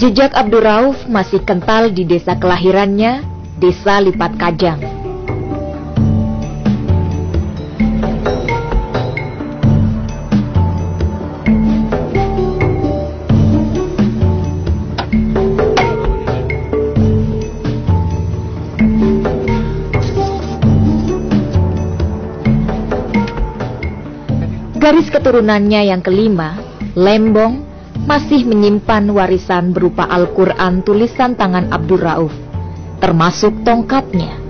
Jejak Abdurrauf masih kental di desa kelahirannya, Desa Lipat Kajang. Garis keturunannya yang kelima, Lembong, masih menyimpan warisan berupa Al-Quran tulisan tangan Abdurrauf, termasuk tongkatnya.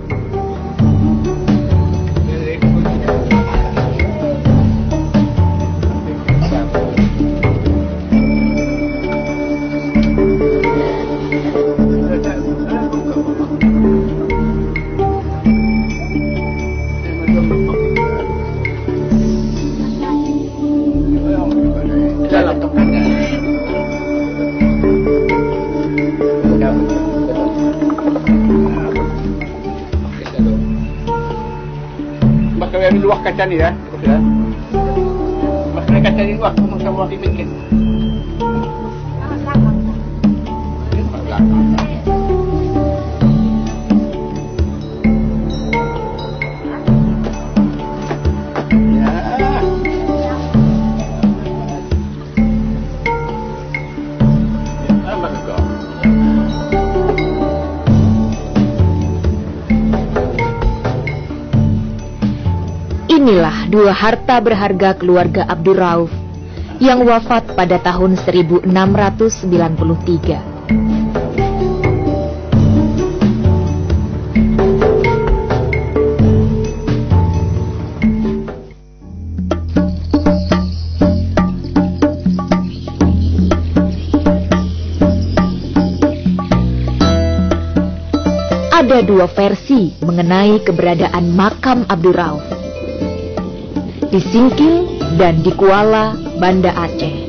Yang luar kaca ni dah, betul tak? Masalah kaca ni luar, sama-sama dipikir. Inilah dua harta berharga keluarga Abdurrauf yang wafat pada tahun 1693. Ada dua versi mengenai keberadaan makam Abdurrauf, di Singkil dan di Kuala, Banda Aceh.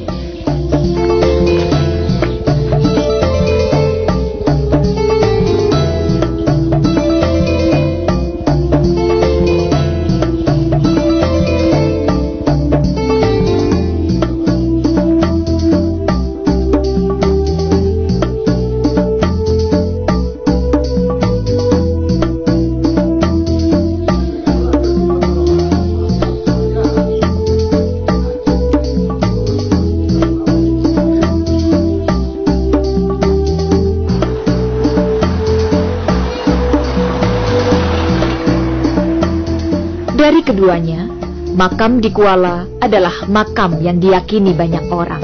Dari keduanya, makam di Kuala adalah makam yang diyakini banyak orang.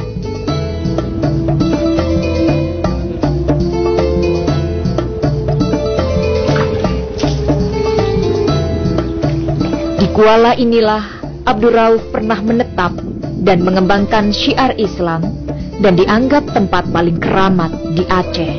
Di Kuala inilah Abdurrauf pernah menetap dan mengembangkan syiar Islam dan dianggap tempat paling keramat di Aceh.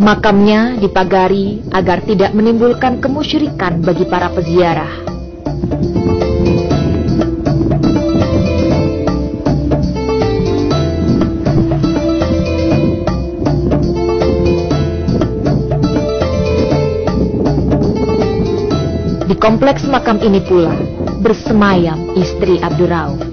Makamnya dipagari agar tidak menimbulkan kemusyrikan bagi para peziarah. Di kompleks makam ini pula bersemayam istri Abdurrauf.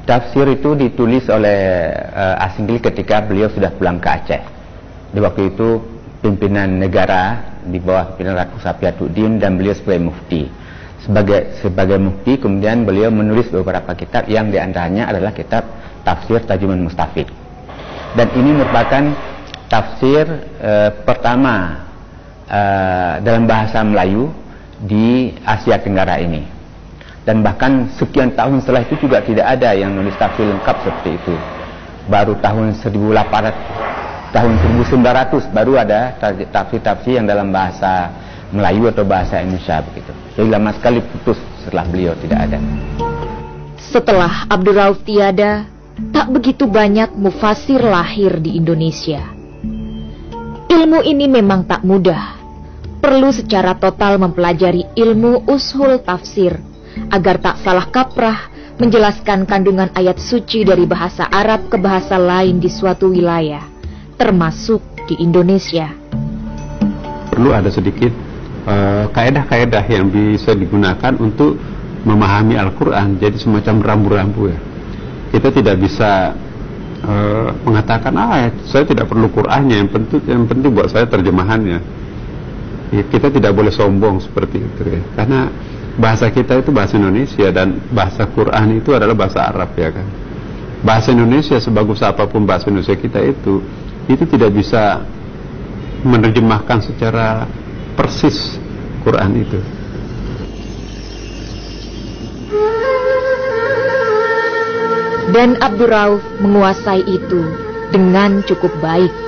Tafsir itu ditulis oleh Asingil ketika beliau sudah pulang ke Aceh. Di waktu itu pimpinan negara di bawah pimpinan Ratu Sapiatuddin dan beliau sebagai mufti. Sebagai mufti kemudian beliau menulis beberapa kitab yang diantaranya adalah kitab Tafsir Tajuman Mustafid. Dan ini merupakan tafsir pertama dalam bahasa Melayu di Asia Tenggara ini. Dan bahkan sekian tahun setelah itu juga tidak ada yang nulis tafsir lengkap seperti itu. Baru tahun 1800, tahun 1900 baru ada tafsir-tafsir yang dalam bahasa Melayu atau bahasa Indonesia begitu. Jadi lama sekali putus setelah beliau tidak ada. Setelah Abdurrauf tiada, tak begitu banyak mufasir lahir di Indonesia. Ilmu ini memang tak mudah. Perlu secara total mempelajari ilmu ushul tafsir agar tak salah kaprah menjelaskan kandungan ayat suci dari bahasa Arab ke bahasa lain di suatu wilayah, termasuk di Indonesia. perlu ada sedikit kaedah-kaedah yang bisa digunakan untuk memahami Al-Quran, jadi semacam rambu-rambu ya. Kita tidak bisa mengatakan saya tidak perlu Qurannya, yang penting buat saya terjemahannya ya. Kita tidak boleh sombong seperti itu ya, karena bahasa kita itu bahasa Indonesia dan bahasa Quran itu adalah bahasa Arab ya kan. Bahasa Indonesia sebagus apapun bahasa Indonesia kita itu tidak bisa menerjemahkan secara persis Quran itu. Dan Abdurrauf menguasai itu dengan cukup baik.